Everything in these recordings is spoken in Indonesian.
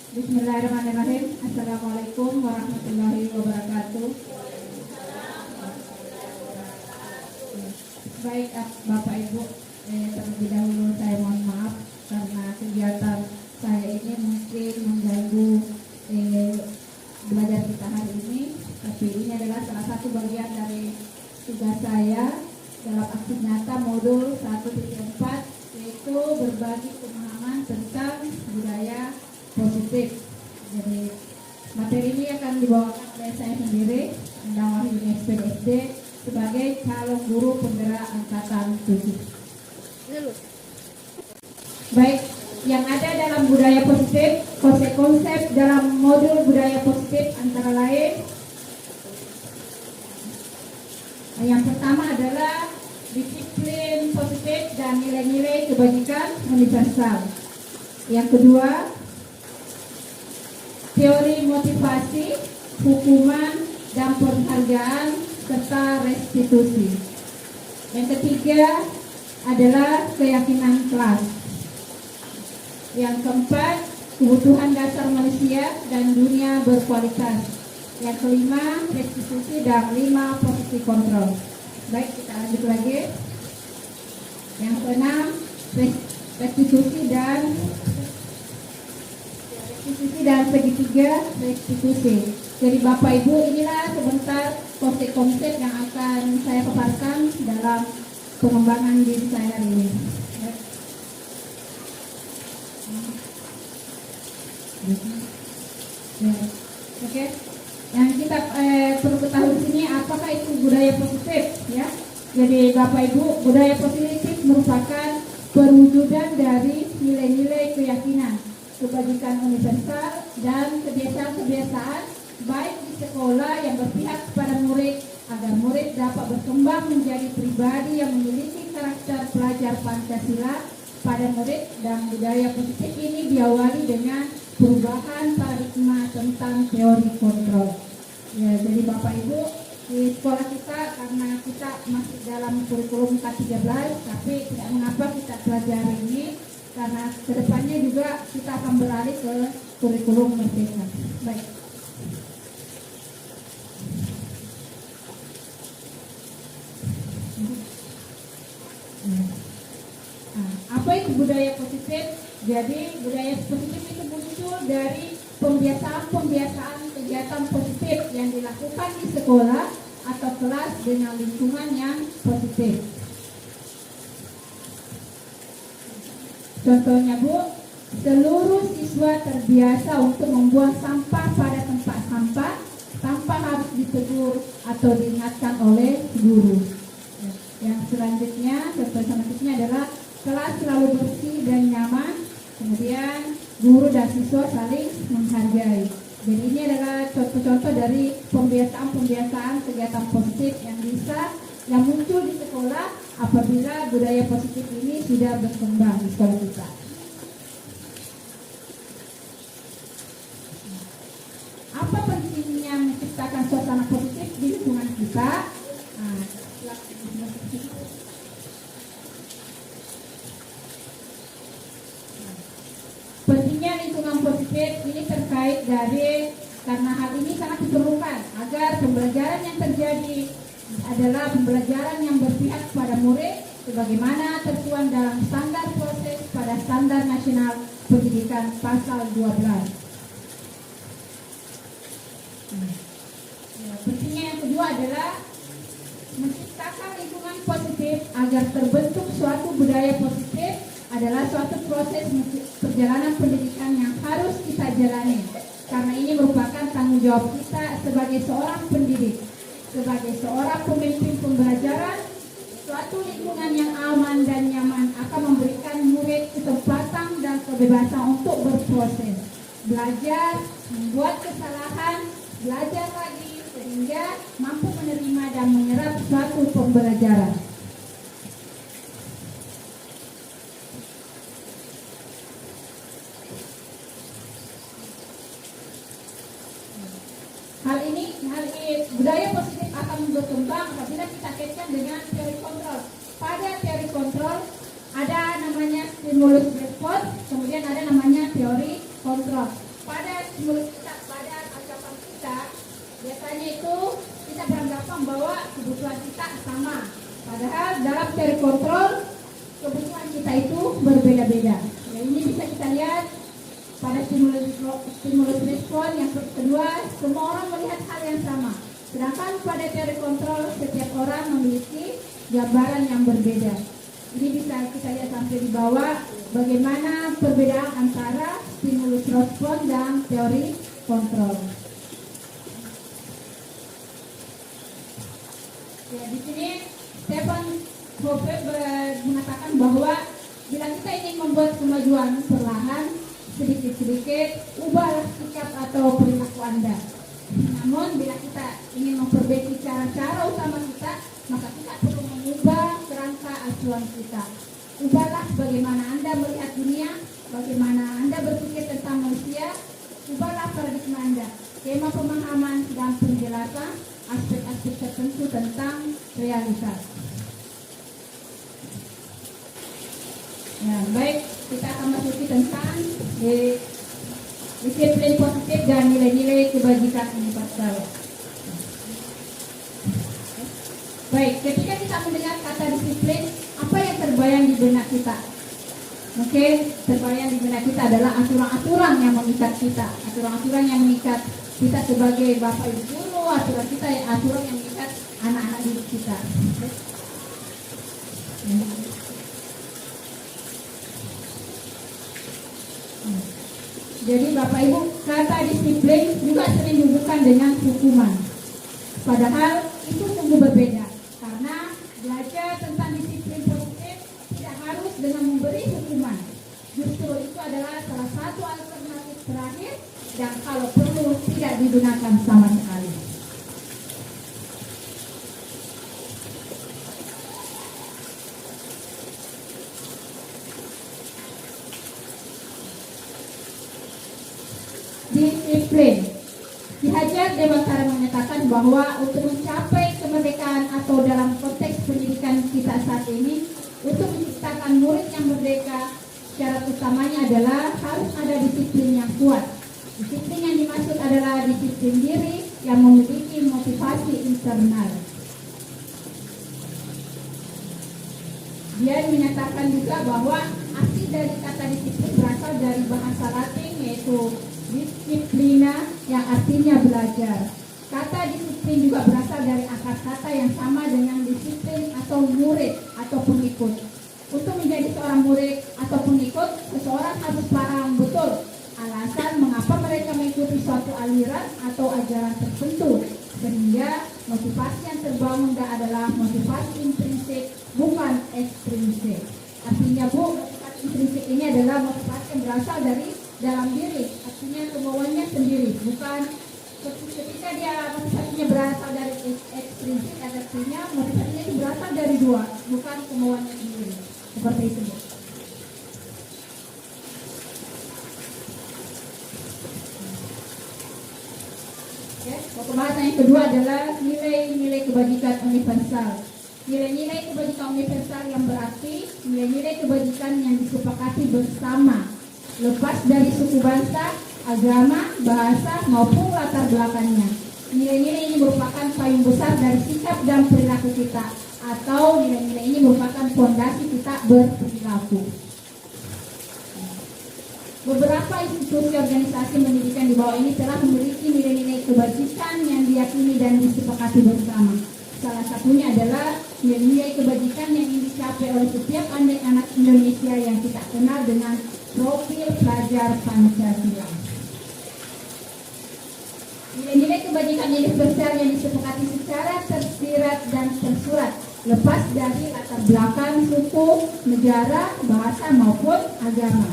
Bismillahirrahmanirrahim. Assalamualaikum warahmatullahi wabarakatuh. Baik Bapak Ibu, terlebih dahulu saya mohon maaf karena kegiatan saya ini mungkin mengganggu belajar kita hari ini. Tapi ini adalah salah satu bagian dari tugas saya dalam aksi nyata modul 1.4, yaitu berbagi pemahaman tentang budaya positif. Jadi materi ini akan dibawakan oleh saya sendiri, Endang Wahyuni SPD, sebagai calon guru penggerak angkatan 7. Baik, yang ada dalam budaya positif, konsep-konsep dalam modul budaya positif antara lain, yang pertama adalah disiplin positif dan nilai-nilai kebajikan universal. Yang kedua, teori motivasi, hukuman, dan penghargaan, serta restitusi. Yang ketiga adalah keyakinan kelas. Yang keempat, kebutuhan dasar manusia dan dunia berkualitas. Yang kelima, restitusi, dan 5, posisi kontrol. Baik, kita lanjut lagi. Yang keenam, restitusi dan segitiga restitusi. Jadi Bapak Ibu, inilah sebentar konsep-konsep yang akan saya paparkan dalam pengembangan diri saya hari ini. Oke. Yang kita perlu ketahui di sini, apakah itu budaya positif, ya? Jadi Bapak Ibu, budaya positif merupakan perwujudan dari nilai-nilai keyakinan, kebajikan universal, dan kebiasaan-kebiasaan baik di sekolah yang berpihak kepada murid agar murid dapat berkembang menjadi pribadi yang memiliki karakter pelajar Pancasila pada murid. Dan budaya positif ini diawali dengan perubahan paradigma tentang teori kontrol. Ya, jadi Bapak Ibu, di sekolah kita, karena kita masih dalam kurikulum K13, tapi tidak mengapa kita pelajari ini, karena kedepannya juga kita akan beralih ke kurikulum merdeka. Baik. Apa itu budaya positif? Jadi budaya positif itu muncul dari pembiasaan kegiatan positif yang dilakukan di sekolah atau kelas dengan lingkungan yang positif. Contohnya Bu, seluruh siswa terbiasa untuk membuang sampah pada tempat sampah tanpa harus ditegur atau diingatkan oleh guru. Yang selanjutnya, contoh selanjutnya adalah kelas selalu bersih dan nyaman. Kemudian guru dan siswa saling menghargai. Jadi ini adalah contoh-contoh dari pembiasaan kegiatan positif yang muncul di sekolah apabila budaya positif ini sudah berkembang di sekolah kita. Apa pentingnya menciptakan suasana positif di lingkungan kita? Pentingnya lingkungan positif ini terkait dari karena hal ini sangat diperlukan agar pembelajaran yang terjadi adalah pembelajaran yang berpihak pada murid sebagaimana tertuang dalam standar proses pada Standar Nasional Pendidikan Pasal 12. Pentingnya yang kedua adalah menciptakan lingkungan positif agar terbentuk suatu budaya positif adalah suatu proses perjalanan pendidikan yang harus kita jalani. Karena ini merupakan tanggung jawab kita sebagai seorang pendidik, sebagai seorang pemimpin pembelajaran. Suatu lingkungan yang aman dan nyaman akan memberikan murid kesempatan dan kebebasan untuk berproses, belajar, membuat kesalahan, belajar lagi, sehingga mampu menerima dan menyerap suatu pembelajaran. Hal ini budaya positif akan berkembang apabila kita kaitkan dengan teori kontrol. Pada teori kontrol ada namanya stimulus respons, kemudian ada namanya teori kontrol. Pada stimulus kita, pada anggapan kita, biasanya itu kita beranggapan bahwa kebutuhan kita sama. Padahal dalam teori kontrol kebutuhan kita itu berbeda-beda. Ya, ini bisa kita lihat pada stimulus respon. Yang kedua, semua orang melihat hal yang sama. Sedangkan pada teori kontrol setiap orang memiliki gambaran yang berbeda. Ini bisa kita lihat sampai di bawah bagaimana perbedaan antara stimulus respon dan teori kontrol. Ya, di sini Stephen Covey mengatakan bahwa bila kita ingin membuat kemajuan perlahan, sedikit-sedikit ubahlah sikap atau perilaku Anda. Namun bila kita ingin memperbaiki cara-cara utama kita, maka kita perlu mengubah kerangka acuan kita. Ubahlah bagaimana Anda melihat dunia, bagaimana Anda berpikir tentang manusia. Ubahlah paradigma Anda, skema pemahaman dan penjelasan aspek-aspek tertentu tentang realitas. tentang disiplin positif dan nilai-nilai kebajikan universal. Baik, ketika kita mendengar kata disiplin, apa yang terbayang di benak kita? Mungkin terbayang di benak kita adalah aturan-aturan yang mengikat kita, aturan-aturan yang mengikat kita sebagai bapak ibu guru, aturan yang mengikat anak-anak didik kita. Jadi Bapak Ibu, kata disiplin juga sering dihubungkan dengan hukuman. Padahal itu sungguh berbeda, karena belajar tentang disiplin positif tidak harus dengan memberi hukuman. Justru itu adalah salah satu alternatif terakhir yang kalau perlu tidak digunakan sama sekali. Disiplin. Ki Hajar Dewantara menyatakan bahwa untuk mencapai kemerdekaan atau dalam konteks pendidikan kita saat ini, untuk menciptakan murid yang merdeka, syarat utamanya adalah harus ada disiplin yang kuat. Disiplin yang dimaksud adalah disiplin diri yang memiliki motivasi internal. Dia menyatakan juga bahwa arti dari kata disiplin berasal dari bahasa Latin, yaitu disiplina, yang artinya belajar. Kata disiplin juga berasal dari akar kata yang sama dengan disiplin atau murid atau pengikut. Untuk menjadi seorang murid atau pengikut, seseorang harus paham betul alasan mengapa mereka mengikuti suatu aliran atau ajaran tertentu, sehingga motivasi yang terbangun adalah motivasi intrinsik, bukan ekstrinsik. Artinya motivasi intrinsik ini adalah motivasi yang berasal dari dalam diri, artinya kemauannya sendiri, bukan ketika dia motivasinya berasal dari ekstrinsik, artinya motivasinya itu berasal dari dua, bukan kemauannya sendiri, seperti itu. Oke, pembahasan yang kedua adalah nilai-nilai kebajikan universal. Nilai-nilai kebajikan universal yang berarti nilai-nilai kebajikan yang disepakati bersama, lepas dari suku bangsa, agama, bahasa, maupun latar belakangnya. Nilai-nilai ini merupakan payung besar dari sikap dan perilaku kita, atau nilai-nilai ini merupakan fondasi kita berperilaku. Beberapa institusi organisasi pendidikan di bawah ini telah memiliki nilai-nilai kebajikan yang diyakini dan disepakati bersama. Salah satunya adalah nilai-nilai kebajikan yang ingin dicapai oleh setiap anak Indonesia yang kita kenal dengan profil pelajar Pancasila. Nilai-nilai kebajikan universal yang disepakati secara tersirat dan tersurat, lepas dari latar belakang suku, negara, bahasa maupun agama.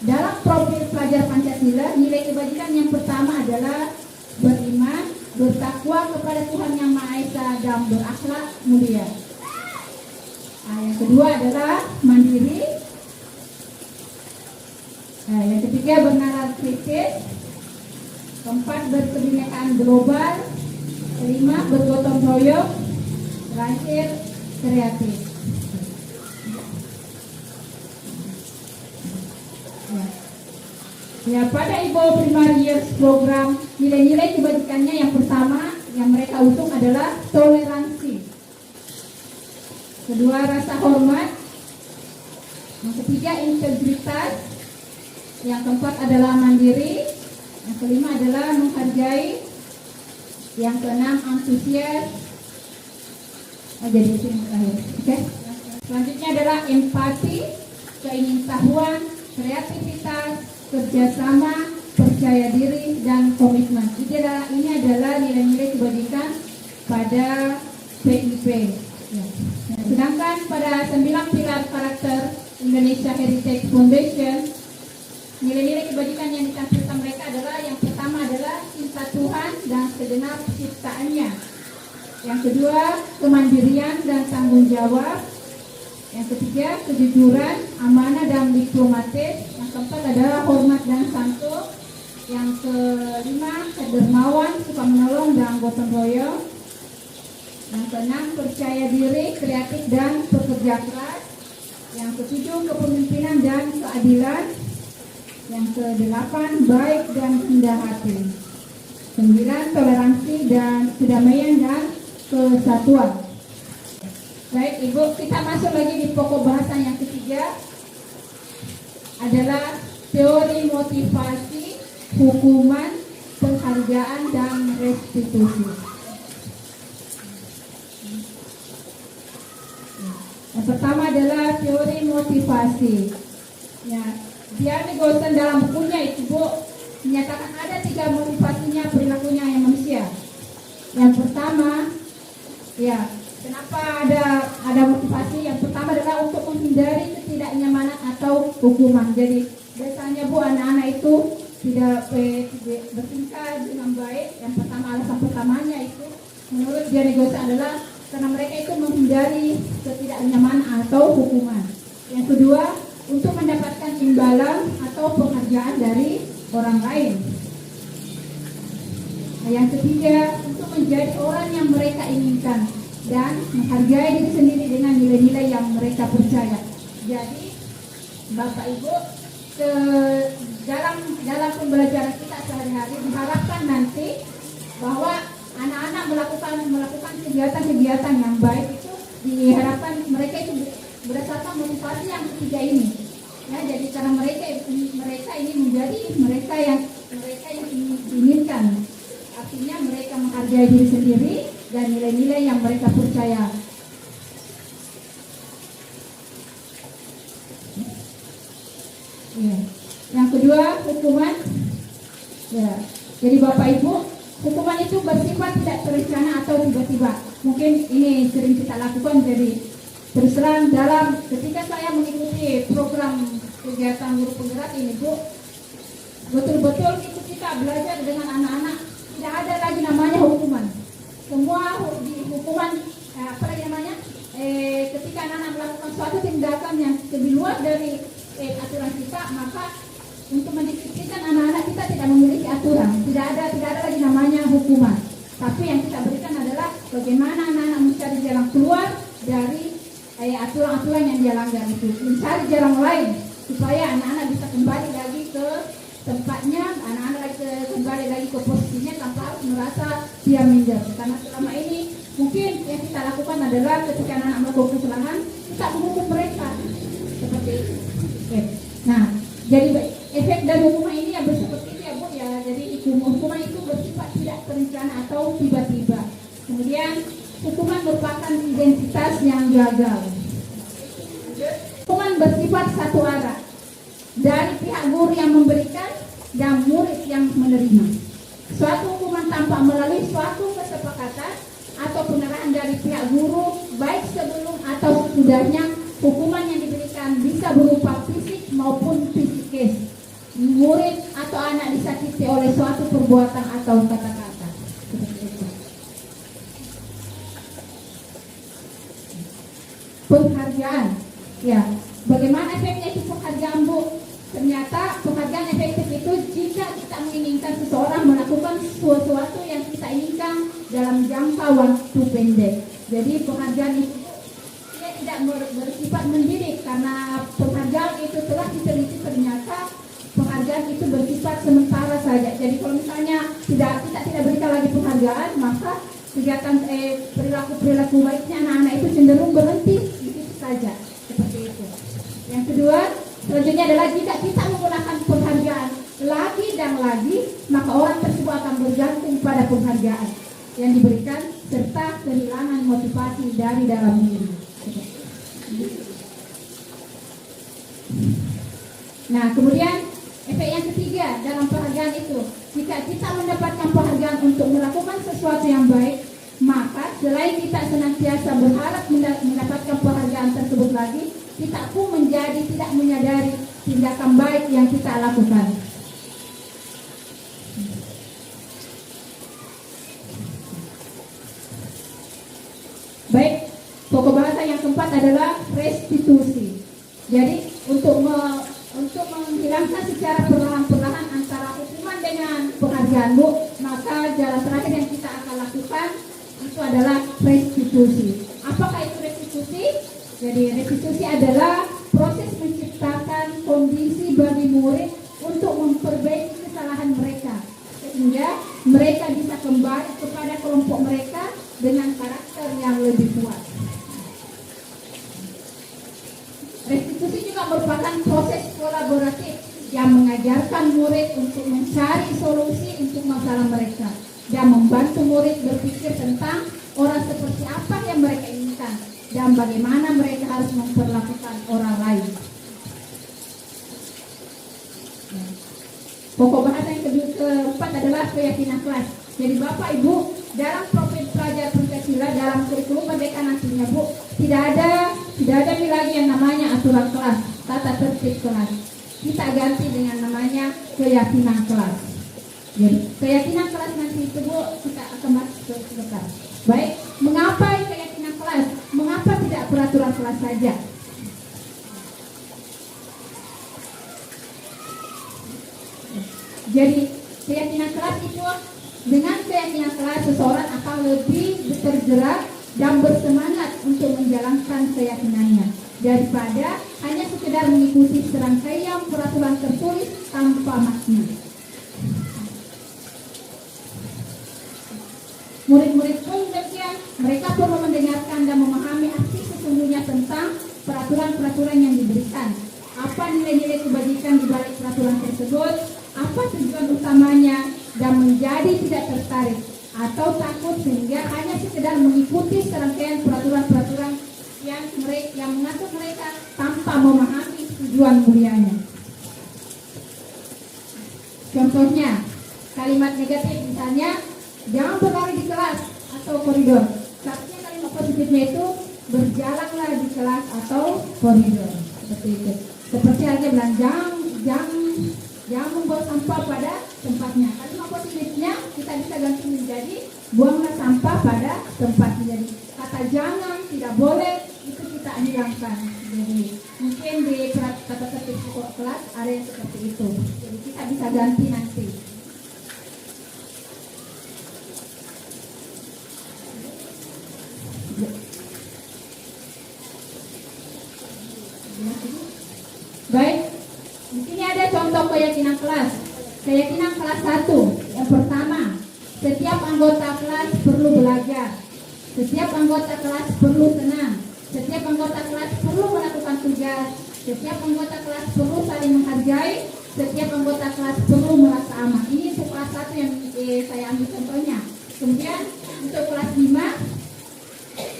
Dalam profil pelajar Pancasila, nilai kebajikan yang pertama adalah beriman, bertakwa kepada Tuhan Yang Maha Esa, dan berakhlak mulia. Yang kedua adalah mandiri. Yang ketiga bernalar kritis. Keempat berkebinekaan global. Kelima bergotong royong. Terakhir kreatif. Ya, pada Ibo Primary Years Program, nilai-nilai kebajikannya yang pertama yang mereka usung adalah toleransi. Kedua, rasa hormat. Yang ketiga, integritas. Yang keempat adalah mandiri. Yang kelima adalah menghargai. Yang keenam, antusias. Jadi itu yang terakhir. Oke. Selanjutnya adalah empati, keingintahuan, kreativitas, kerjasama, percaya diri, dan komitmen. Ini adalah nilai-nilai kebajikan pada PIP. Ya. Sedangkan pada 9 pilar karakter Indonesia Heritage Foundation, nilai-nilai kebajikan yang ditampilkan mereka adalah yang pertama adalah cinta Tuhan dan segenap ciptaannya. Yang kedua, kemandirian dan tanggung jawab. Yang ketiga, kejujuran, amanah dan diplomatis. Yang keempat adalah hormat dan santun. Yang kelima, kedermawan, suka menolong dan gotong royong. Yang keenam, percaya diri, kreatif dan pekerja keras. Yang ketujuh, kepemimpinan dan keadilan. Yang kedelapan, baik dan rendah hati. 9, toleransi dan kedamaian dan kesatuan. Baik Ibu, kita masuk lagi di pokok bahasan yang ketiga adalah teori motivasi, hukuman, penghargaan dan restitusi. Yang pertama adalah teori motivasi. Ya, Diane Golson dalam bukunya itu Bu menyatakan ada 3 motivasinya perilakunya yang manusia. Yang pertama, ya, kenapa ada motivasi? Yang pertama adalah untuk menghindari ketidaknyamanan atau hukuman. Jadi biasanya Bu anak-anak itu tidak bertingkah dengan baik. Yang pertama, alasan pertamanya itu menurut Diane Golson adalah karena mereka itu menghindari ketidaknyamanan atau hukuman. Yang kedua, untuk mendapatkan imbalan atau penghargaan dari orang lain. Nah, yang ketiga, untuk menjadi orang yang mereka inginkan dan menghargai diri sendiri dengan nilai-nilai yang mereka percaya. Jadi, Bapak Ibu, dalam pembelajaran kita sehari-hari diharapkan nanti bahwa anak-anak melakukan kegiatan-kegiatan yang baik itu diharapkan mereka itu berdasarkan motivasi yang ketiga ini. Ya, jadi karena mereka ini menjadi mereka yang inginkan. Artinya mereka menghargai diri sendiri dan nilai-nilai yang mereka percaya. Ya. Yang kedua, hukuman. Ya. Jadi Bapak Ibu, hukuman itu bersifat tidak terencana atau tiba-tiba. Mungkin ini sering kita lakukan. Jadi terus terang ketika saya mengikuti program kegiatan guru penggerak ini Bu, betul-betul itu kita belajar dengan anak-anak. Tidak ada lagi namanya hukuman. Semua hukuman ketika anak-anak melakukan suatu tindakan yang lebih luar dari aturan kita, maka untuk mendisiplinkan anak-anak kita tidak memiliki aturan. Tidak ada lagi namanya hukuman. Tapi yang kita berikan adalah bagaimana anak-anak mencari jalan keluar dari aturan-aturan yang dia langgar itu, mencari jalan lain supaya anak-anak bisa kembali lagi ke tempatnya, anak-anak kembali lagi ke posisinya tanpa harus merasa dia minder. Karena selama ini mungkin yang kita lakukan adalah ketika anak-anak melakukan kesalahan, kita menghukum mereka seperti itu. Oke. Nah, jadi efek dari hukuman ini yang seperti itu ya Bu ya. Jadi hukuman itu bersifat tidak terencana atau tiba-tiba. Kemudian hukuman merupakan identitas yang gagal. Hukuman bersifat satu arah dari pihak guru yang memberikan dan murid yang menerima. Suatu hukuman tanpa melalui suatu kesepakatan atau pengarahan dari pihak guru, baik sebelum atau sesudahnya, hukuman yang diberikan bisa berupa fisik maupun psikis. Murid atau anak disakiti oleh suatu perbuatan atau kata-kata. Penghargaan. Ya, bagaimana efeknya itu penghargaan Bu? Ternyata penghargaan efektif itu jika kita menginginkan seseorang melakukan sesuatu yang kita inginkan dalam jangka waktu pendek. Jadi penghargaan itu dia tidak bersifat mendidik, karena penghargaan itu telah diteliti ternyata penghargaan itu bersifat sementara saja. Jadi kalau misalnya kita tidak berikan lagi penghargaan, maka kegiatan perilaku baiknya anak-anak itu cenderung berhenti di situ saja. Seperti itu. Yang kedua, selanjutnya adalah jika kita menggunakan penghargaan lagi dan lagi, maka orang tersebut akan bergantung pada penghargaan yang diberikan serta kehilangan motivasi dari dalam diri. Nah, kemudian efek yang ketiga dalam penghargaan itu, jika kita mendapatkan penghargaan untuk melakukan sesuatu yang baik, maka selain kita senantiasa berharap mendapatkan penghargaan tersebut lagi, kita pun menjadi tidak menyadari tindakan baik yang kita lakukan. Baik, pokok bahasa yang keempat adalah restitusi. Jadi untuk menghilangkan secara perlahan-perlahan antara hukuman dengan penghargaan Bu, maka jalan terakhir yang kita akan lakukan itu adalah restitusi. restitusi. Apakah itu restitusi? Jadi restitusi adalah proses menciptakan kondisi bagi murid untuk memperbaiki kesalahan mereka, sehingga mereka bisa kembali kepada kelompok mereka dengan karakter yang lebih kuat. Restitusi juga merupakan proses kolaboratif yang mengajarkan murid untuk mencari solusi untuk masalah mereka dan membantu murid berpikir tentang orang seperti apa yang mereka inginkan dan bagaimana mereka harus memperlakukan orang lain. Pokok bahasa yang keempat adalah keyakinan kelas. Jadi Bapak Ibu, dalam profil pelajar Pancasila dalam kurikulum merdeka nantinya Bu, tidak ada lagi yang namanya aturan kelas, tata tertib kelas. Kita ganti dengan namanya keyakinan kelas. Jadi keyakinan kelas nanti itu Bu, kita akan masuk sebentar. Baik, mengapa keyakinan kelas? Mengapa tidak peraturan kelas saja? Jadi keyakinan kelas itu, dengan keyakinan kelas seseorang akan lebih tergerak dan bersemangat untuk menjalankan keyakinannya daripada hanya sekedar mengikuti serangkaian peraturan tertulis tanpa makna. Murid-murid pun demikian, mereka perlu mendengarkan dan memahami arti sesungguhnya tentang peraturan-peraturan yang diberikan. Apa nilai-nilai kebajikan di balik peraturan tersebut, apa tujuan utamanya, dan menjadi tidak tertarik atau takut sehingga hanya sekedar mengikuti serangkaian peraturan-peraturan yang mengatur mereka tanpa memahami tujuan mulianya. Contohnya, kalimat negatif misalnya, jangan berlari di kelas atau koridor. Seharusnya kalimat positifnya itu berjalanlah di kelas atau koridor. Seperti itu. Seperti halnya bilang jangan membuang sampah pada tempatnya. Kalimat positifnya kita bisa ganti menjadi buanglah sampah pada tempatnya. Jadi kata jangan, tidak boleh itu kita hilangkan. Jadi mungkin di kata tertib kelas ada yang seperti itu. Jadi kita bisa ganti nanti. Baik, di sini ada contoh keyakinan kelas. Keyakinan kelas 1. Yang pertama, setiap anggota kelas perlu belajar. Setiap anggota kelas perlu tenang. Setiap anggota kelas perlu melakukan tugas. Setiap anggota kelas perlu saling menghargai. Setiap anggota kelas perlu merasa aman. Ini untuk kelas 1 yang saya ambil contohnya. Kemudian untuk kelas 5,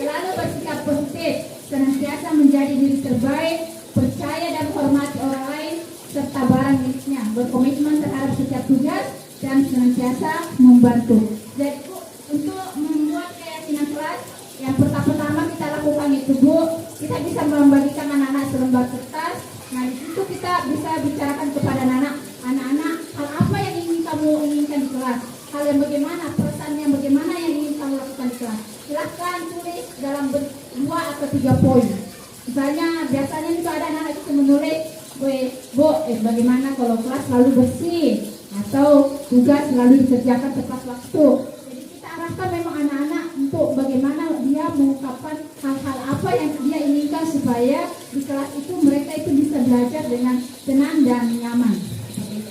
selalu bersikap positif, senantiasa menjadi diri terbaik, percaya dan menghormati orang lain, serta barang miliknya, berkomitmen terhadap setiap tugas, dan senantiasa membantu. Jadi Bu, untuk membuat keyakinan kelas, yang pertama kita lakukan itu Bu, kita bisa membagikan anak-anak selembar kertas. Nah di situ kita bisa bicarakan kepada anak-anak, hal apa yang ingin kamu inginkan di kelas, hal yang bagaimana, perasaan yang bagaimana yang ingin kamu lakukan di kelas. Silahkan tulis dalam 2 atau 3 poin. Misalnya biasanya juga ada anak-anak itu menulis, Bu, bagaimana kalau kelas selalu bersih atau tugas selalu dikerjakan tepat waktu. Jadi kita arahkan memang anak-anak untuk bagaimana dia mengungkapkan hal-hal apa yang dia inginkan supaya di kelas itu mereka itu bisa belajar dengan tenang dan nyaman.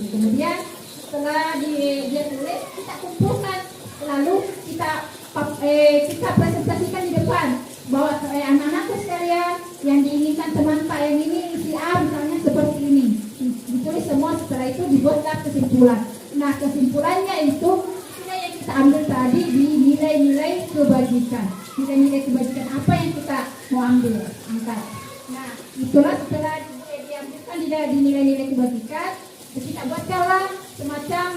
Kemudian setelah dia tulis, kita kumpulkan, lalu kita presentasikan di depan bahwa anak-anakku sekalian yang diinginkan teman Pak yang ini si A misalnya seperti ini, ditulis semua. Setelah itu dibuatlah kesimpulan. Nah kesimpulannya itu sudah yang kita ambil tadi di nilai-nilai kebajikan. Nilai-nilai kebajikan apa yang kita mau ambil, angkat. Nah itulah setelah diambilkan di nilai-nilai kebajikan, kita buatkanlah semacam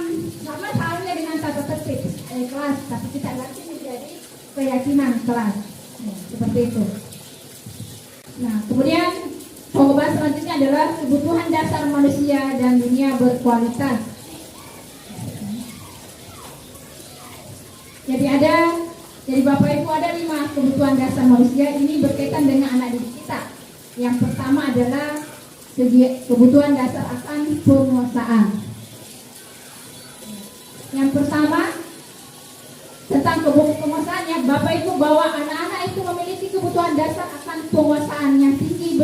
sama halnya dengan tata tertib kelas, tapi kita ganti menjadi keyakinan kelas. Seperti itu. Nah, kemudian pokok selanjutnya adalah kebutuhan dasar manusia dan dunia berkualitas. Jadi Bapak Ibu ada 5 kebutuhan dasar manusia, ini berkaitan dengan anak didik kita. Yang pertama adalah kebutuhan dasar akan penguasaan. Yang pertama tentang penguasaannya, Bapak Ibu, bahwa anak-anak itu memiliki kebutuhan dasar akan penguasaan yang tinggi.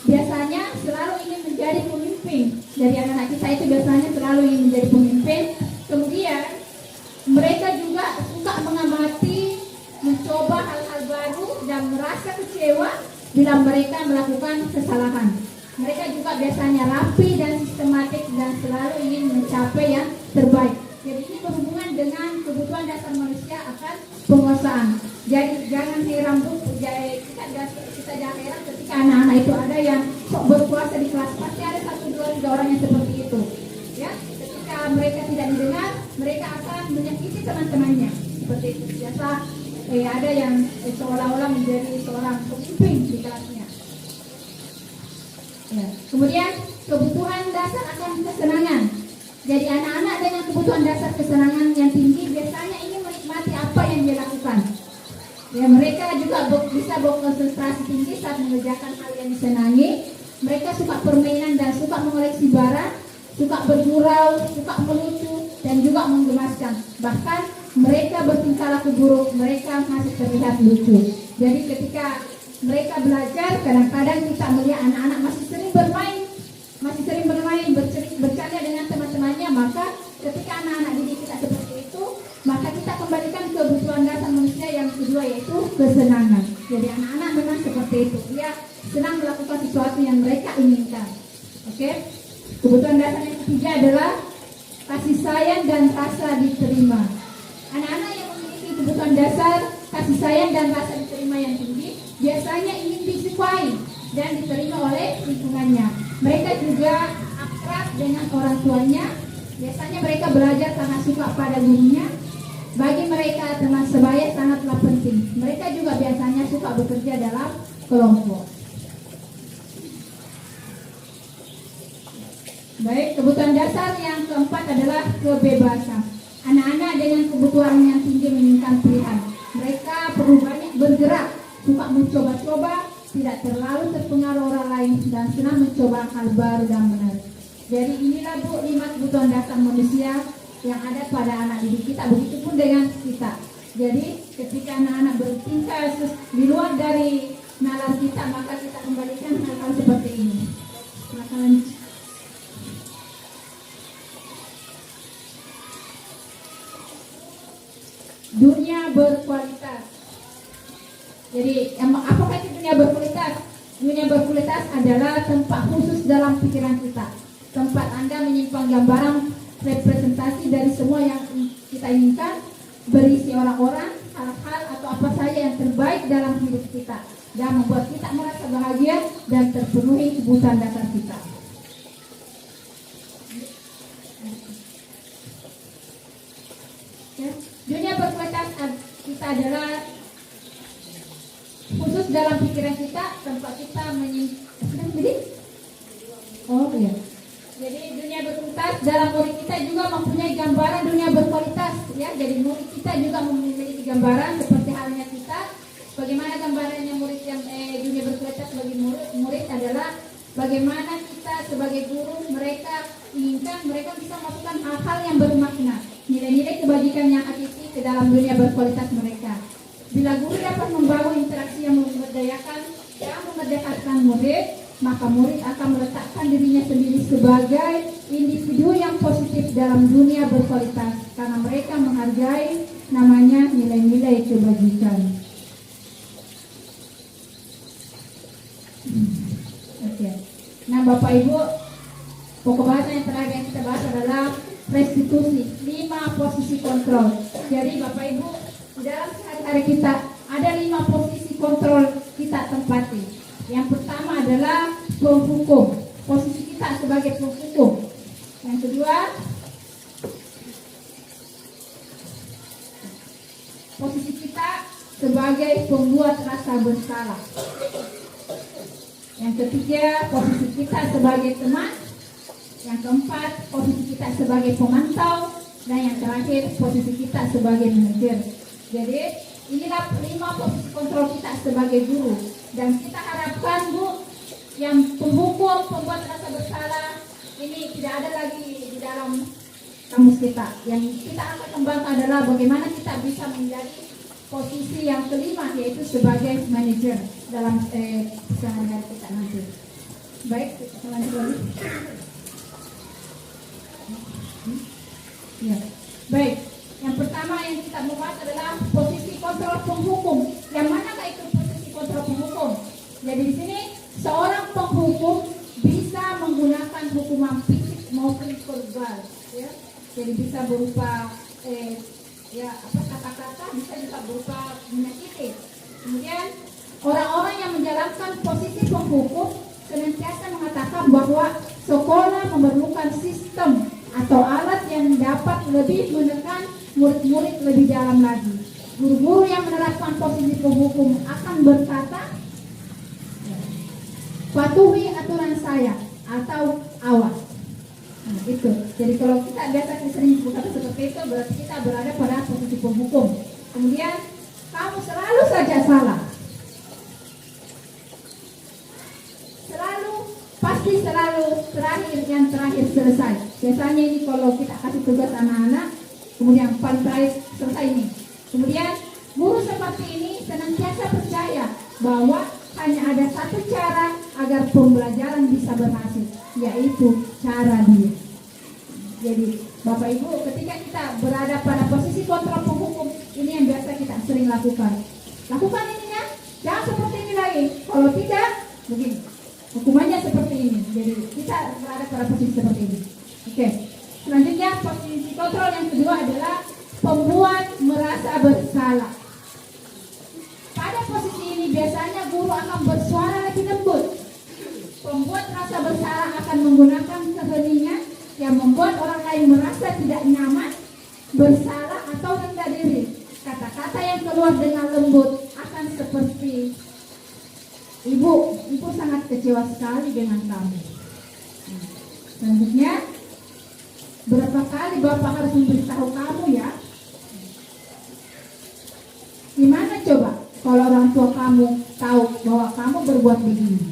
Biasanya selalu ingin menjadi pemimpin. Dari anak-anak kita itu biasanya selalu ingin menjadi pemimpin. Kemudian mereka juga suka mengamati, mencoba hal-hal baru dan merasa kecewa bila mereka melakukan kesalahan. Mereka juga biasanya rapi dan sistematik dan selalu ingin mencapai yang terbaik. Jadi ini berhubungan dengan kebutuhan dasar manusia akan penguasaan. Jadi jangan heran kita jangan heran ketika anak-anak itu ada yang sok berkuasa di kelas, pasti ada 1, 2, 3 orang yang seperti itu. Ya, ketika mereka tidak didengar, mereka akan menyakiti teman-temannya. Seperti itu. Biasa ada yang seolah-olah menjadi seorang pemimpin di kelasnya. Ya. Kemudian kebutuhan dasar akan kesenangan. Jadi anak-anak dengan kebutuhan dasar kesenangan yang tinggi biasanya ingin menikmati apa yang dia lakukan. Ya, mereka juga bisa berkonsentrasi tinggi saat mengerjakan hal yang disenangi. Mereka suka permainan dan suka mengoleksi barang, suka bergurau, suka melucu, dan juga menggemaskan. Bahkan mereka bertingkah laku buruk, mereka masih terlihat lucu. Jadi ketika mereka belajar, kadang-kadang kita melihat anak-anak masih sering bermain, bercanda dengan teman-temannya. Maka ketika anak-anak didik kita seperti itu, maka kita kembalikan kebutuhan dasar manusia yang kedua, yaitu kesenangan. Jadi anak-anak memang seperti itu, dia senang melakukan sesuatu yang mereka inginkan. Oke? Kebutuhan dasar yang ketiga adalah kasih sayang dan rasa diterima. Anak-anak yang memiliki kebutuhan dasar kasih sayang dan rasa diterima yang tinggi biasanya ingin disukai dan diterima oleh lingkungannya. Mereka juga akrab dengan orang tuanya. Biasanya mereka belajar karena suka pada gurunya. Bagi mereka teman sebaya sangatlah penting. Mereka juga biasanya suka bekerja dalam kelompok. Baik, kebutuhan dasar yang keempat adalah kebebasan. Anak-anak dengan kebutuhan yang tinggi menginginkan pilihan. Mereka perlu banyak bergerak, suka mencoba-coba, tidak terlalu terpengaruh orang lain, dan senang mencoba hal baru dan menarik. Jadi inilah 5 kebutuhan dasar manusia yang ada pada anak didik kita. Begitupun dengan kita. Jadi ketika anak-anak bertingkah di luar dari nalar kita, maka kita kembalikan hal-hal seperti ini. Dunia berkualitas. Jadi apakah itu dunia berkualitas? Dunia berkualitas adalah tempat khusus dalam pikiran kita. Tempat Anda menyimpan gambaran representasi dari semua yang kita inginkan, berisi orang-orang, hal-hal atau apa saja yang terbaik dalam hidup kita dan membuat kita merasa bahagia dan terpenuhi kebutuhan dasar kita. Ya. Dunia berkualitas kita adalah khusus dalam pikiran kita, tempat kita menyimpan. Oh iya. Jadi dunia berkualitas dalam murid kita juga mempunyai gambaran dunia berkualitas, ya. Jadi murid kita juga memiliki gambaran seperti halnya kita. Bagaimana gambarannya murid yang dunia berkualitas bagi murid adalah bagaimana kita sebagai guru mereka inginkan mereka bisa melakukan hal-hal yang bermakna, nilai-nilai kebajikan yang hakiki ke dalam dunia berkualitas mereka. Bila guru dapat membangun interaksi yang memerdekakan murid, maka murid akan meletakkan dirinya sendiri sebagai individu yang positif dalam dunia berkualitas karena mereka menghargai namanya nilai-nilai kebajikan. Oke. Nah, Bapak Ibu, pokok bahasa yang terakhir yang kita bahas adalah restitusi, 5 posisi kontrol. Jadi Bapak Ibu, dalam sehari-hari kita ada 5 posisi kontrol kita tempati. Yang pertama adalah penghukum, posisi kita sebagai penghukum. Yang kedua, posisi kita sebagai pembuat rasa bersalah. Yang ketiga, posisi kita sebagai teman. Yang keempat, posisi kita sebagai pemantau. Dan yang terakhir, posisi kita sebagai manajer. Jadi inilah 5 posisi kontrol kita sebagai guru. Dan kita harapkan, Bu, yang penghukum, pembuat rasa bersalah ini tidak ada lagi di dalam kamus kita. Yang kita akan kembangkan adalah bagaimana kita bisa menjadi posisi yang kelima, yaitu sebagai manajer dalam sehari-hari kita nanti. Baik, kita lanjut lagi. Ya. Baik, yang pertama yang kita membahas adalah posisi kontrol penghukum. Yang manakah itu posisi kontrol penghukum? Jadi di sini seorang penghukum bisa menggunakan hukuman fisik maupun verbal, ya. Jadi bisa berupa kata-kata, bisa juga berupa menyakiti. Kemudian orang-orang yang menjalankan posisi penghukum senantiasa mengatakan bahwa sekolah memerlukan sistem atau alat yang dapat lebih menekan murid-murid lebih dalam lagi. Guru-guru yang menerapkan posisi penghukum akan berkata, patuhi aturan saya atau awas. Nah, itu. Jadi kalau kita biasa sering berkata seperti itu, berarti kita berada pada posisi penghukum. Kemudian kamu selalu saja salah. Pasti selalu terakhir selesai. Biasanya ini kalau kita kasih tugas anak-anak, kemudian paling terakhir selesai ini. Kemudian guru seperti ini senantiasa percaya bahwa hanya ada satu cara agar pembelajaran bisa berhasil, yaitu cara dia. Jadi Bapak Ibu, ketika kita berada pada posisi kontrol penghukum, ini yang biasa kita sering lakukan. Lakukan ininya, jangan seperti ini lagi. Kalau tidak, begini. Hukumannya seperti ini. Jadi kita berada pada posisi seperti ini. Oke. Selanjutnya posisi kontrol yang kedua adalah pembuat merasa bersalah. Pada posisi ini biasanya guru akan bersuara lebih lembut. Pembuat merasa bersalah akan menggunakan keheningan yang membuat orang lain merasa tidak nyaman, bersalah atau rendah diri. Kata-kata yang keluar dengan lembut akan seperti, Ibu sangat kecewa sekali dengan kamu. Selanjutnya, berapa kali Bapak harus memberitahu kamu ya? Gimana coba kalau orang tua kamu tahu bahwa kamu berbuat begini?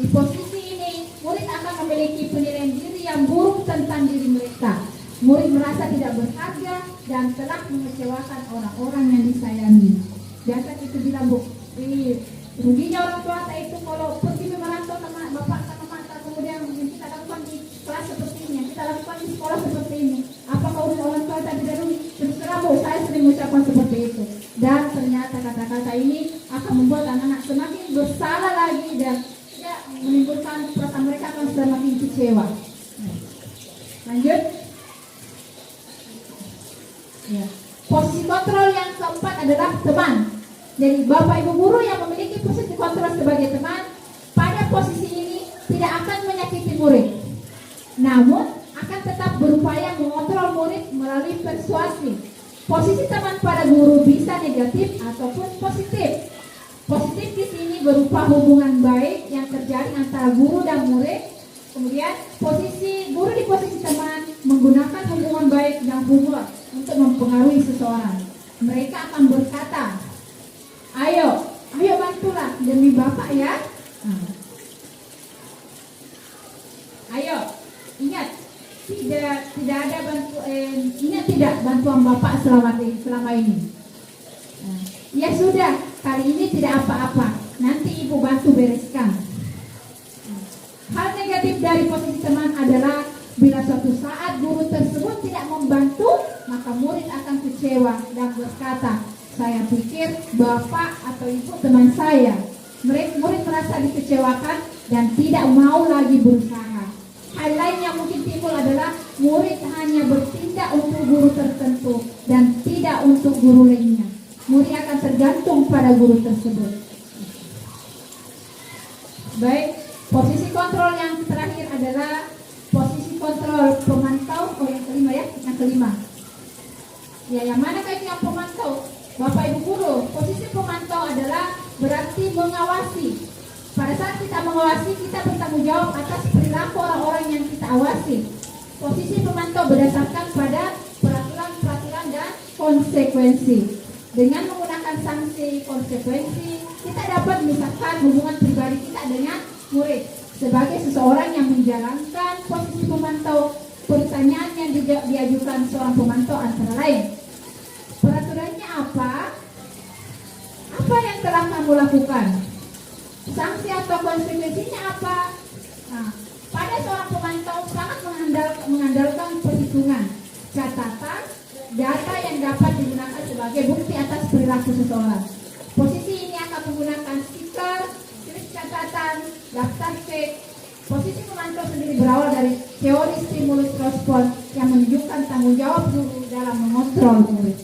Di posisi ini, murid akan memiliki penilaian diri yang buruk tentang diri mereka. Murid merasa tidak berharga dan telah mengecewakan orang-orang yang disayangi. Biasa itu bilang, Bu, ruginya orang tua itu kalau pergi merantau sama bapak sama mata, kemudian kita lakukan di kelas seperti ini, kita lakukan di sekolah seperti ini. Apakah orang tua tadi rugi? Terus terang, Bu, saya sering mengucapkan seperti itu. Dan ternyata kata-kata ini akan membuat anak-anak semakin bersalah lagi dan tidak menimbulkan perasaan mereka akan semakin kecewa. Lanjut. Ya. Posisi kontrol yang keempat adalah teman. Jadi Bapak Ibu guru yang memiliki posisi kontrol sebagai teman, pada posisi ini tidak akan menyakiti murid, namun akan tetap berupaya mengontrol murid melalui persuasi. Posisi teman pada guru bisa negatif ataupun positif. Positif di sini berupa hubungan baik yang terjadi antara guru dan murid. Kemudian posisi guru di posisi teman menggunakan hubungan baik dan humor untuk mempengaruhi seseorang. Mereka akan berkata, Ayo bantulah demi Bapak ya. Ayo, ingat tidak ada ingat tidak bantuan Bapak selama ini. Ya sudah, kali ini tidak apa-apa. Nanti Ibu bantu bereskan. Hal negatif dari posisi teman adalah bila suatu saat guru tersebut tidak membantu, maka murid akan kecewa dan berkata, saya pikir Bapak atau Ibu teman saya. Murid merasa dikecewakan dan tidak mau lagi berusaha. Hal lain yang mungkin timbul adalah murid hanya bertindak untuk guru tertentu dan tidak untuk guru lainnya. Murid akan tergantung pada guru tersebut. Baik, posisi kontrol yang terakhir adalah posisi kontrol pemantau. Yang kelima ya, yang kelima. Ya, yang mana itu yang pemantau? Bapak Ibu guru, posisi pemantau adalah berarti mengawasi. Pada saat kita mengawasi, kita bertanggung jawab atas perilaku orang-orang yang kita awasi. Posisi pemantau berdasarkan pada peraturan-peraturan dan konsekuensi. Dengan menggunakan sanksi konsekuensi, kita dapat memisahkan hubungan pribadi kita dengan murid. Sebagai seseorang yang menjalankan posisi pemantau, pertanyaan yang juga diajukan seorang pemantau antara lain. Peraturannya apa? Apa yang telah kamu lakukan? Sanksi atau konsekuensinya apa? Nah, pada seorang pemantau sangat mengandalkan perhitungan, catatan, data yang dapat digunakan sebagai bukti atas perilaku seseorang. Posisi ini akan menggunakan stiker, tulis catatan, daftar cek. Posisi pemantau sendiri berawal dari teori stimulus respon yang menunjukkan tanggung jawab guru dalam mengontrol murid.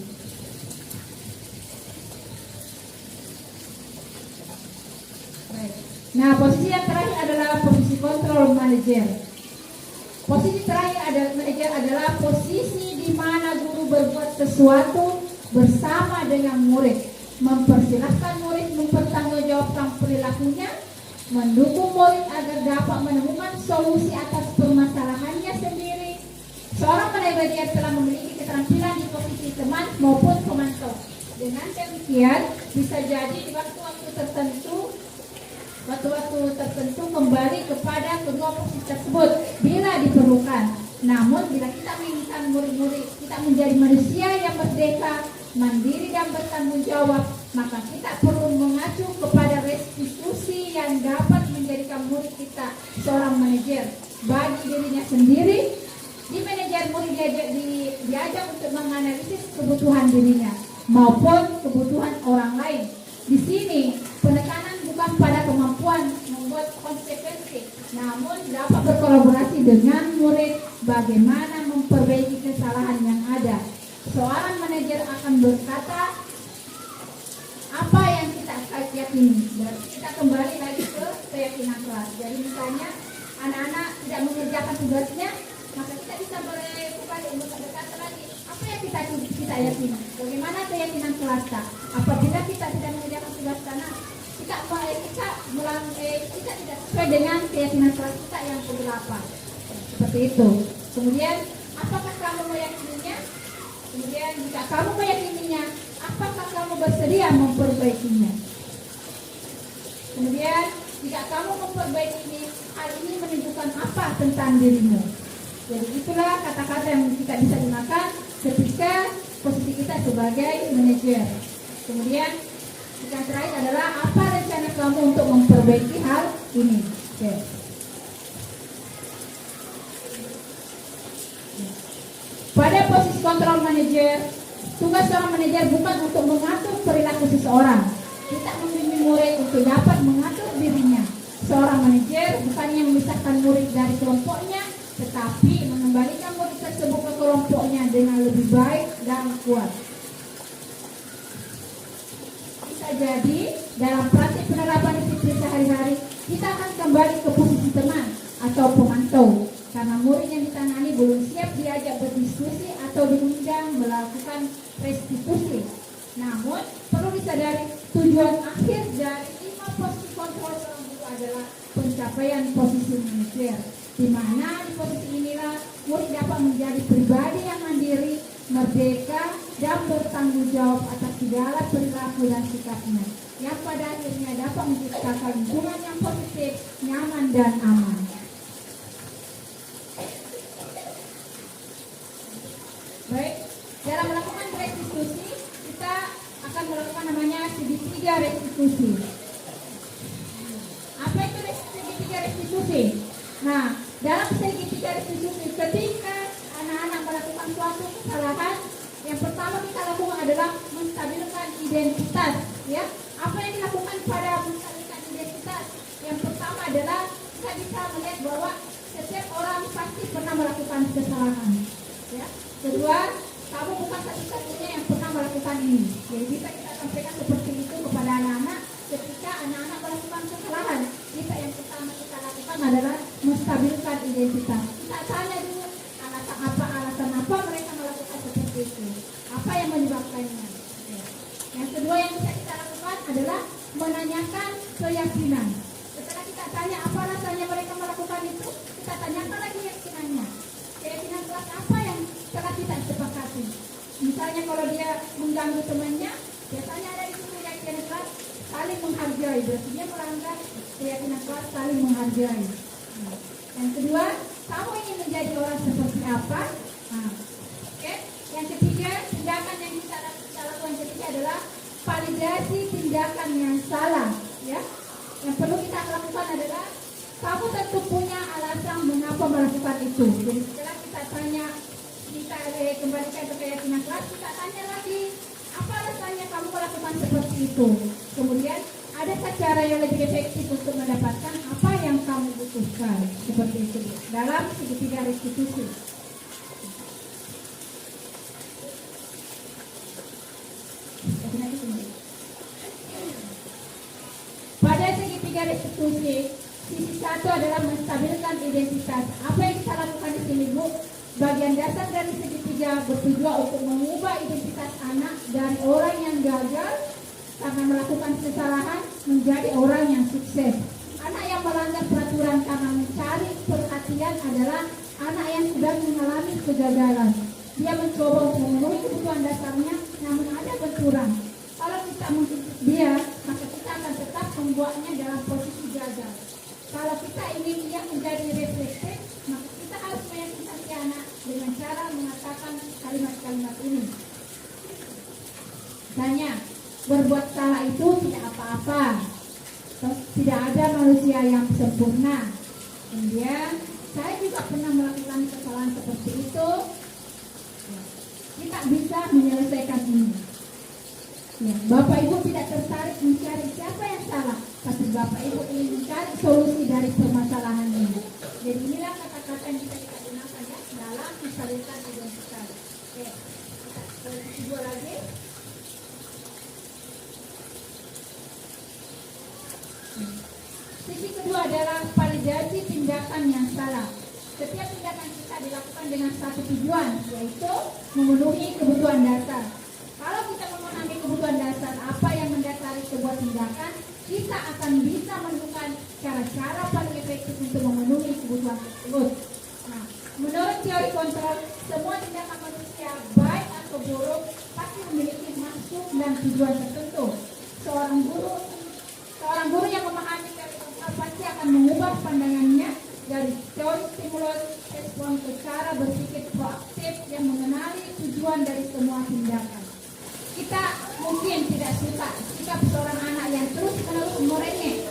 Nah, posisi yang terakhir adalah posisi kontrol manajer. Posisi terakhir manajer adalah posisi di mana guru berbuat sesuatu bersama dengan murid, mempersilahkan murid mempertanggungjawabkan perilakunya, mendukung murid agar dapat menemukan solusi atas permasalahannya sendiri. Seorang manajer telah memiliki keterampilan di posisi teman maupun pemantau. Dengan demikian, bisa jadi di waktu-waktu tertentu kembali kepada kedua posisi tersebut bila diperlukan. Namun bila kita menginginkan murid-murid kita menjadi manusia yang merdeka, mandiri dan bertanggung jawab, maka kita perlu mengacu kepada restitusi yang dapat menjadikan murid kita seorang manajer bagi dirinya sendiri. Di manajer murid diajak untuk menganalisis kebutuhan dirinya maupun kebutuhan orang lain. Di sini penekanan bukan pada kemampuan membuat konsekuensi, namun dapat berkolaborasi dengan murid bagaimana memperbaiki kesalahan yang ada. Seorang manajer akan berkata apa yang kita yakini. Berarti kita kembali lagi ke keyakinan kelas. Jadi misalnya anak-anak tidak mengerjakan tugasnya, maka kita bisa berkata lagi apa yang kita yakini. Bagaimana keyakinan kelas kita? Apabila kita tidak mengerjakan tugas anak, kita tidak sesuai dengan keyakinan kelas kita yang ke-8. Seperti itu. Kemudian, apakah kamu meyakininya? Kemudian, jika kamu meyakininya, apakah kamu bersedia memperbaikinya? Kemudian, jika kamu memperbaiki hal ini menunjukkan apa tentang dirimu? Jadi itulah kata-kata yang kita bisa gunakan ketika posisi kita sebagai manajer. Kemudian yang terakhir adalah apa rencana kamu untuk memperbaiki hal ini? Oke. Pada posisi kontrol manajer, tugas seorang manajer bukan untuk mengatur perilaku seseorang. Kita membimbing murid untuk dapat mengatur dirinya. Seorang manajer bukannya memisahkan murid dari kelompoknya, tetapi mengembalikan murid tersebut ke kelompoknya dengan lebih baik dan kuat. Jadi dalam praktik penerapan disiplin sehari-hari kita akan kembali ke posisi teman atau pemantau karena murid yang ditangani belum siap diajak berdiskusi atau diundang melakukan restitusi. Namun perlu disadari tujuan akhir dari 5 posisi kontrol seorang guru adalah pencapaian posisi manajer, di mana di posisi inilah murid dapat menjadi pribadi yang mandiri, merdeka, dan bertanggung jawab atas segala perilaku dan sikapnya, yang pada akhirnya dapat menciptakan lingkungan yang positif, nyaman, dan aman. Baik, dalam melakukan restitusi, kita akan melakukan namanya segitiga restitusi. Apa itu segitiga restitusi? Nah, dalam segitiga restitusi, ketika anak-anak melakukan suatu kesalahan, yang pertama kita lakukan adalah menstabilkan identitas. Ya, apa yang dilakukan pada menstabilkan identitas? Yang pertama adalah kita bisa melihat bahwa setiap orang pasti pernah melakukan kesalahan. Ya, kedua, kamu bukan satu-satunya yang pernah melakukan ini. Jadi bisa kita sampaikan seperti itu kepada anak-anak ketika anak-anak melakukan kesalahan. Kita yang pertama kita lakukan adalah menstabilkan identitas. Kita tanya dulu alasan apa mereka melakukan seperti itu, apa yang menyebabkannya. Yang kedua yang bisa kita lakukan adalah menanyakan keyakinan. Setelah kita tanya apa alasannya mereka melakukan itu, kita tanyakan lagi keyakinannya. Keyakinan kelas apa yang telah kita sepakati. Misalnya kalau dia mengganggu temannya, biasanya ada di situ keyakinan kelas saling menghargai. Berarti dia melanggar keyakinan kelas saling menghargai. Yang kedua, kamu ingin menjadi orang seperti apa. Nah, oke. Yang ketiga, tindakan yang kita lakukan ketiga adalah validasi tindakan yang salah. Ya, yang perlu kita lakukan adalah kamu tentu punya alasan mengapa melakukan itu. Jadi setelah kita tanya, kita kembalikan ke keyakinan kelas, kita tanya lagi, apa alasannya kamu melakukan seperti itu? Kemudian, adakah cara yang lebih efektif untuk mendapatkan apa yang kamu butuhkan? Seperti itu dalam segitiga restitusi. Pada segitiga restitusi, sisi satu adalah menstabilkan identitas. Apa yang kita lakukan di sini, Bu? Bagian dasar dari segitiga bertujuan untuk mengubah identitas anak dari orang yang gagal karena melakukan kesalahan menjadi orang yang sukses. Anak yang melanggar peraturan karena mencari perhatian adalah anak yang sedang mengalami kegagalan. Dia mencoba untuk memenuhi kebutuhan dasarnya, namun ada benturan. Kalau kita mengikuti dia, maka kita akan tetap membuatnya dalam posisi gagal. Kalau kita ingin dia menjadi reflektif, maka kita harus meyakinkan si anak dengan cara mengatakan kalimat-kalimat ini. Tanya, berbuat salah itu tidak apa-apa. Tidak ada manusia yang sempurna. Kemudian, saya juga pernah melakukan kesalahan seperti itu. Kita bisa menyelesaikan ini. Ya, Bapak Ibu tidak tertarik mencari siapa yang salah, tapi Bapak Ibu ingin mencari solusi dari permasalahan ini. Jadi inilah kata-kata yang kita gunakan ya dalam menstabilkan identitas. Oke, kita kedua lagi. Sisi kedua adalah validasi tindakan yang salah. Setiap tindakan kita dilakukan dengan satu tujuan, yaitu memenuhi kebutuhan dasar. Kalau kita memenuhi kebutuhan dasar, apa yang mendasari sebuah tindakan, kita akan bisa menemukan cara-cara paling efektif untuk memenuhi kebutuhan tersebut. Nah, menurut teori kontrol, semua tindakan manusia, baik atau buruk, pasti memiliki maksud dan tujuan tertentu. Seorang guru yang memahami teori kontrol pasti akan mengubah pandangannya dari teori stimulus respon ke cara berpikir proaktif yang mengenali tujuan dari semua tindakan. Kita mungkin tidak suka sikap seorang anak yang terus-menerus merengek,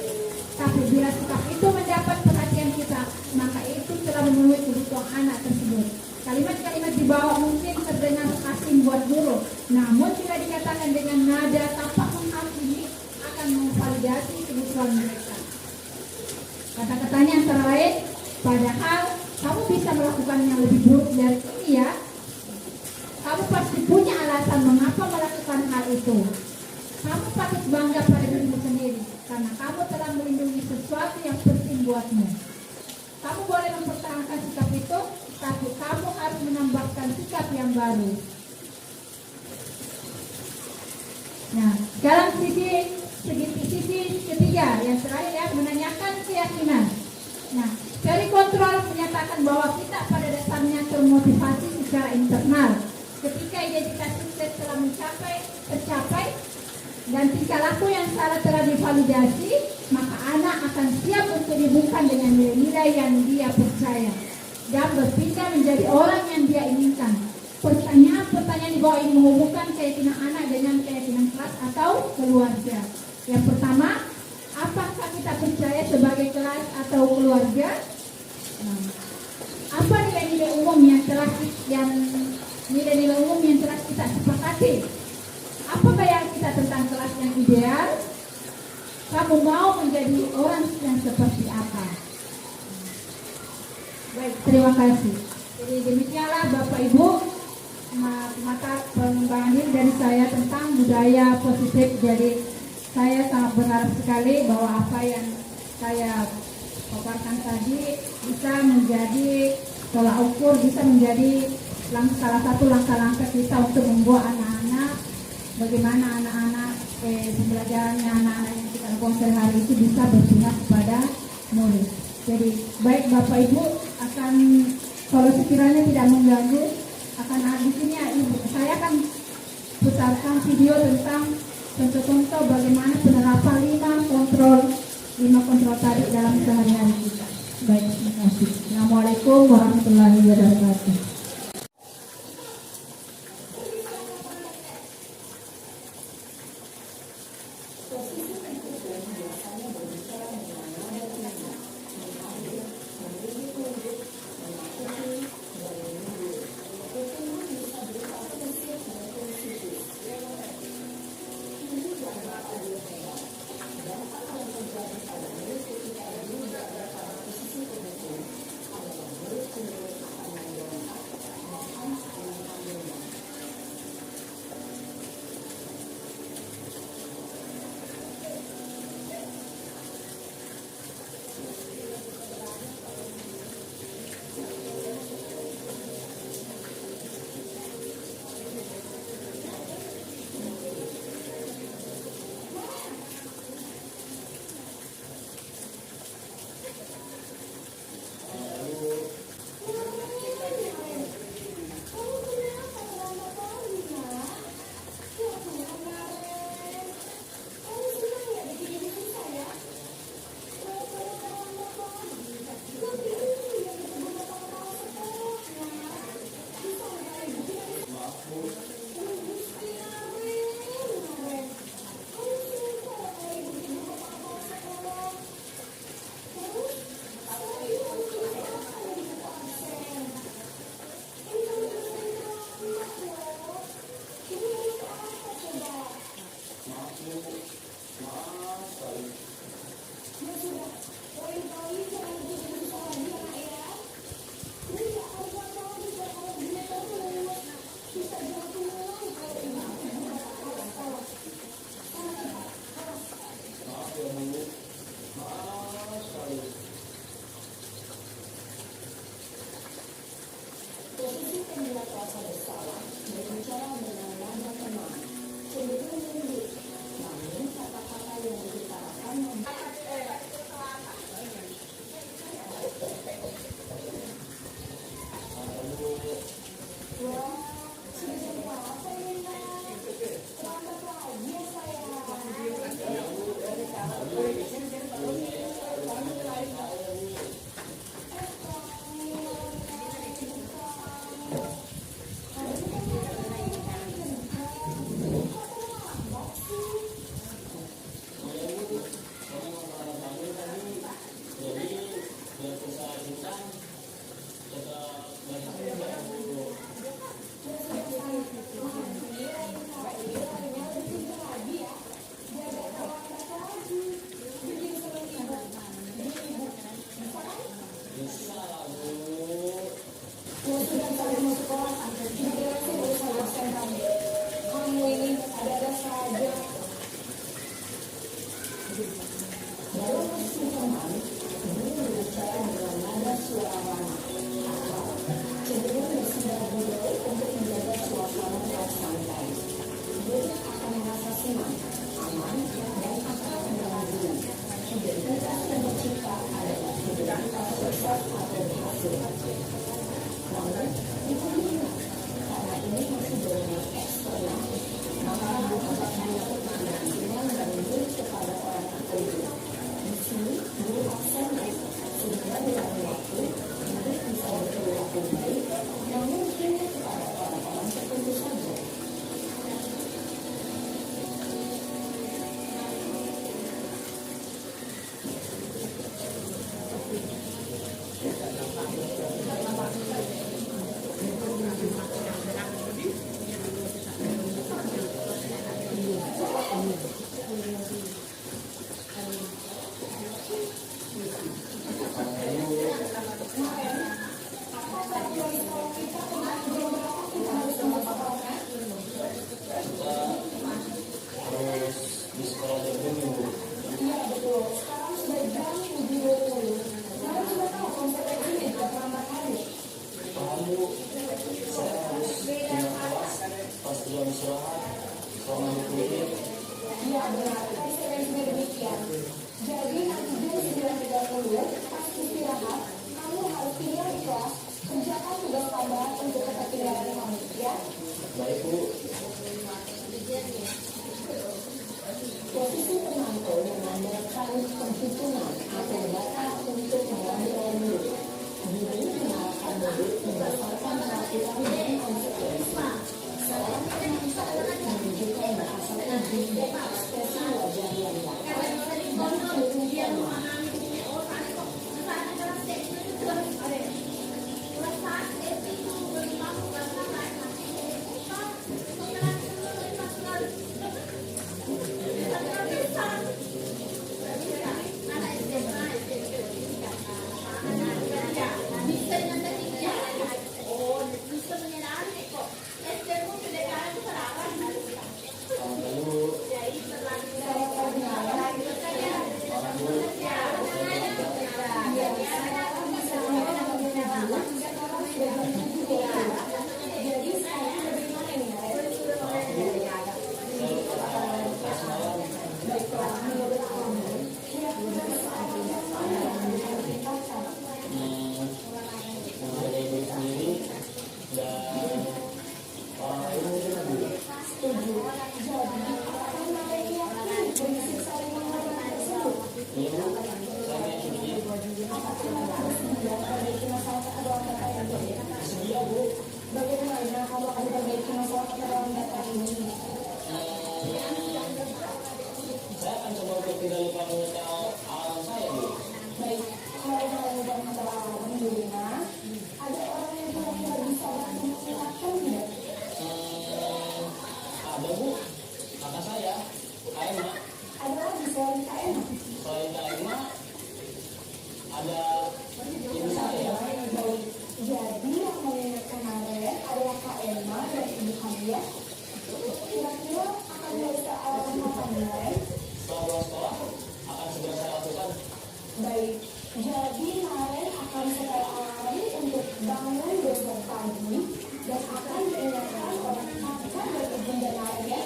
tapi bila sikap itu mendapat perhatian kita, maka itu telah memenuhi kebutuhan anak tersebut. Kalimat-kalimat di bawah mungkin terdengar asing buat guru, namun bila dikatakan dengan nada tanpa menghakimi, akan memvalidasi kebutuhan mereka. Kata-katanya antara lain, padahal kamu bisa melakukan yang lebih buruk dari ini ya. Kamu pasti punya alasan mengapa melakukan hal itu. Kamu patut bangga pada dirimu sendiri, karena kamu telah melindungi sesuatu yang penting buatmu. Kamu boleh mempertahankan sikap itu, tapi kamu harus menambahkan sikap yang baru. Nah, dalam sisi ketiga, yang terakhir ya, menanyakan keyakinan. Nah, teori kontrol menyatakan bahwa kita pada dasarnya termotivasi secara internal. Ketika identitas sukses telah tercapai dan tingkah laku yang salah telah divalidasi, maka anak akan siap untuk dihubungkan dengan nilai-nilai yang dia percaya dan berpindah menjadi orang yang dia inginkan. Pertanyaan di bawah ini menghubungkan keyakinan anak dengan keyakinan kelas atau keluarga. Yang pertama, apakah kita percaya sebagai kelas atau keluarga? Apa nilai-nilai umum yang telah kita sepakati? Apa bayangan kita tentang kelas yang ideal? Kamu mau menjadi orang yang seperti apa? Baik, terima kasih. Jadi demikianlah Bapak Ibu mata pengembangan diri dari saya tentang budaya positif. Jadi saya sangat berharap sekali bahwa apa yang saya paparkan tadi bisa menjadi tolak ukur, bisa menjadi salah satu langkah-langkah kita untuk membuat anak-anak, bagaimana anak-anak pembelajarannya anak-anak yang kita lakukan sehari itu bisa berpihak kepada murid. Jadi baik Bapak Ibu akan, kalau sekiranya tidak mengganggu, akan di sini saya akan putarkan video tentang contoh-contoh bagaimana penerapan 5 kontrol tadi dalam sehari-hari kita. Baik, terima kasih. Assalamualaikum warahmatullahi wabarakatuh. Posisi penonton menandakan penghitungan atau data untuk mengambil Ada Bu, kakak saya, Kak Emma. Ada lagi selain Kak Emma? Selain Kak Emma, ada ibu saya. Jadi yang mengingat kemarin adalah Kak Emma dan ibu kamu ya. Kira-kira akan bisa apa nilai? Setelah sekolah akan segera saya lakukan. Baik, jadi kemarin akan saya awali untuk bangun besok pagi dan akan diingatkan oleh kakak dan ibunda Nara ya.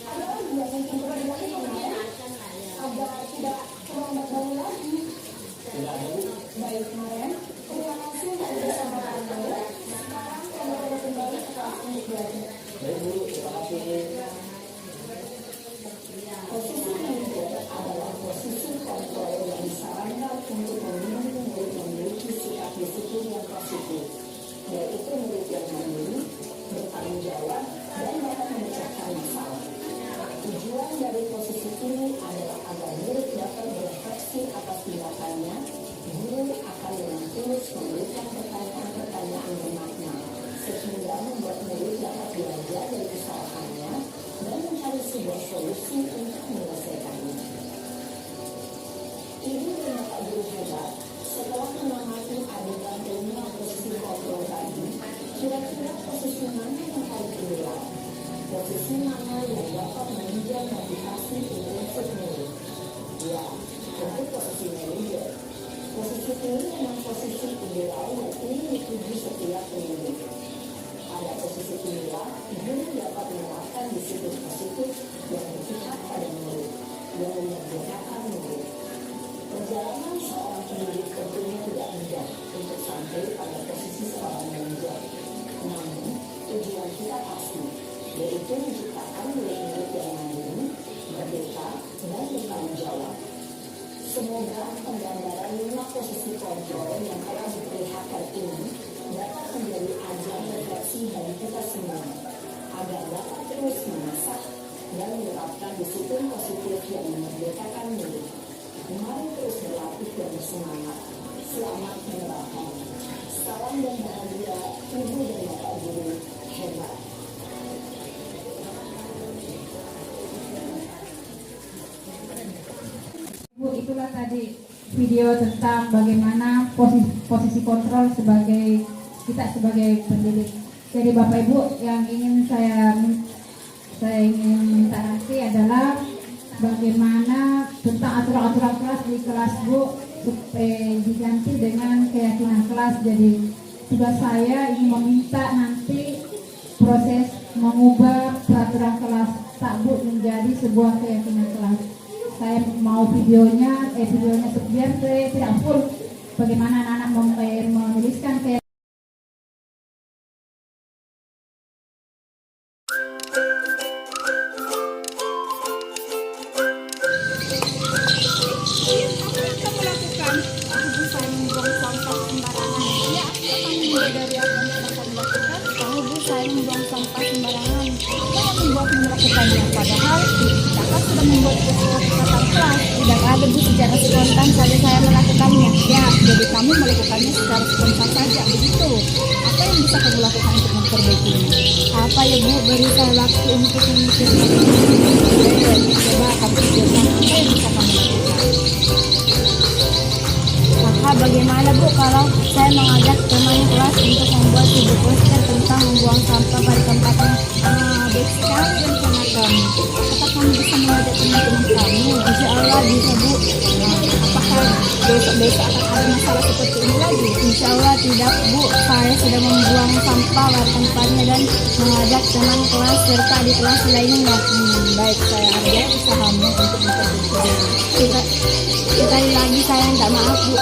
Ada lagi yang mungkin perlu dilakukan ya? Agar tidak terlambat bangun lagi. Tidak ada Bu. Baik kemarin, terima kasih untuk bersama Anda. Sekarang kami akan kembali ke kelas untuk belajar. Baik Bu, terima kasih. Posisi manajer adalah posisi kontrol yang disarankan untuk membimbing murid yang memiliki sikap disiplin yang positif, yaitu murid yang mandiri, bertanggung jawab, dan dapat memecahkan masalah. Tujuan dari posisi ini adalah agar murid dapat berefleksi atas tindakannya. Guru akan dengan tulus memberikan pertanyaan-pertanyaan bermakna, sehingga membuat murid dapat belajar dari kesalahannya dan mencari sebuah solusi untuk menyelesaikannya. Ibu dan Bapak Guru hebat, setelah mengamati adegan ilmiah posisi kontrol tadi, kira-kira posisi mana yang paling ideal? Posisi mana yang dapat menunjang motivasi intensif murid? Ya, tentu posisi manajer. Posisi ini memang posisi ideal yang ingin dituju setiap pendidik. Pada posisi inilah, guru dapat menerapkan disiplin positif yang berpihak pada murid, yang menyediakan murid. Perjalanan seorang pendidik tentunya tidak mudah untuk sampai pada posisi seorang manajer. Namun, tujuan kita pasti, yaitu menciptakan murid-murid yang mandiri, merdeka, dan bertanggung jawab. Semoga penggambaran 5 posisi kontrol yang telah diperlihatkan ini dapat menjadi ajang refleksi bagi kita semua, agar dapat terus mengasah dan menerapkan disiplin positif yang memerdekakan murid. Mari terus berlatih dan bersemangat. Selamat menerapkan. Salam dan bahagia, Ibu dan Bapak Guru hebat. Bu, itulah tadi video tentang bagaimana posisi kontrol sebagai kita sebagai pendidik. Jadi Bapak Ibu, yang ingin saya ingin minta nanti adalah bagaimana tentang aturan-aturan kelas di kelas Bu supaya diganti dengan keyakinan kelas. Jadi tugas saya ingin meminta nanti proses mengubah peraturan kelas tak Bu menjadi sebuah keyakinan kelas. Saya mau videonya biar saya tidak full bagaimana anak-anak menuliskan kayak padahal kakak sudah membuat kesepakatan kelas, tidak ada Bu secara spontan saja saya melakukannya. Ya, jadi kamu melakukannya secara spontan saja begitu. Apa yang bisa kamu lakukan untuk memperbaikinya? Apa ya Bu, beri saya waktu untuk memikirkan. Coba kamu pikirkan apa yang bisa kamu lakukan. Maka bagaimana Bu kalau saya mengajak teman kelas untuk membuat sebuah poster tentang membuang sampah pada tempatnya? Baik sekali rencana kamu. Apakah kamu bisa mengajak teman-teman kamu? Insya Allah bisa Bu. Apakah besok-besok akan ada masalah seperti ini lagi? Insya Allah tidak Bu. Saya sudah membuang sampah pada tempatnya dan mengajak teman kelas serta di kelas lainnya. Baik, saya hargai usahamu untuk memperbaiki. Sekali lagi saya minta maaf Bu.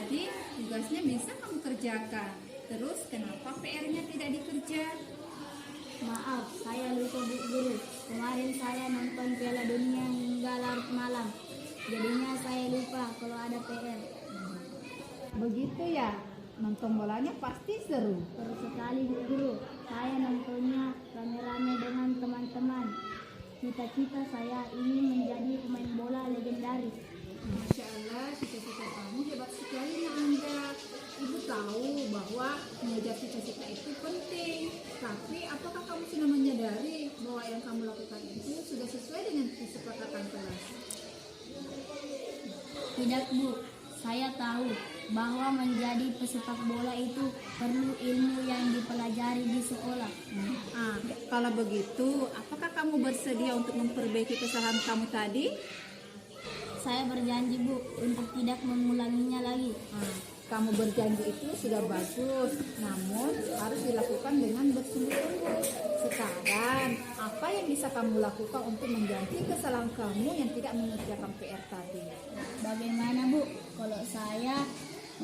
Jadi tugasnya bisa kamu kerjakan. Terus kenapa PR-nya tidak dikerja? Maaf, saya lupa Bu Guru. Kemarin saya nonton Piala Dunia hingga larut malam. Jadinya saya lupa kalau ada PR. Begitu ya, nonton bolanya pasti seru. Seru sekali Bu Guru. Saya nontonnya rame-rame dengan teman-teman. Cita-cita saya ingin menjadi pemain bola legendaris. Masya Allah, cita-cita kamu hebat sekali Anda. Ibu tahu bahwa mengejar cita-cita itu penting. Tapi apakah kamu sudah menyadari bahwa yang kamu lakukan itu sudah sesuai dengan kesepakatan kelas? Tidak Bu, saya tahu bahwa menjadi pesepak bola itu perlu ilmu yang dipelajari di sekolah. Kalau begitu, apakah kamu bersedia untuk memperbaiki kesalahan kamu tadi? Saya berjanji Bu untuk tidak mengulanginya lagi. Kamu berjanji itu sudah bagus, namun harus dilakukan dengan bersungguh-sungguh. Sekarang, apa yang bisa kamu lakukan untuk mengganti kesalahan kamu yang tidak mengerjakan PR tadi? Bagaimana Bu kalau saya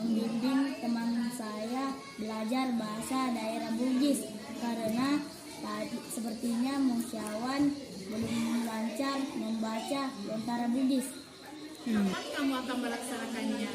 membimbing teman saya belajar bahasa daerah Bugis karena tadi sepertinya Musyawan belum lancar membaca Lontara Bugis. Kapan kamu akan melaksanakannya?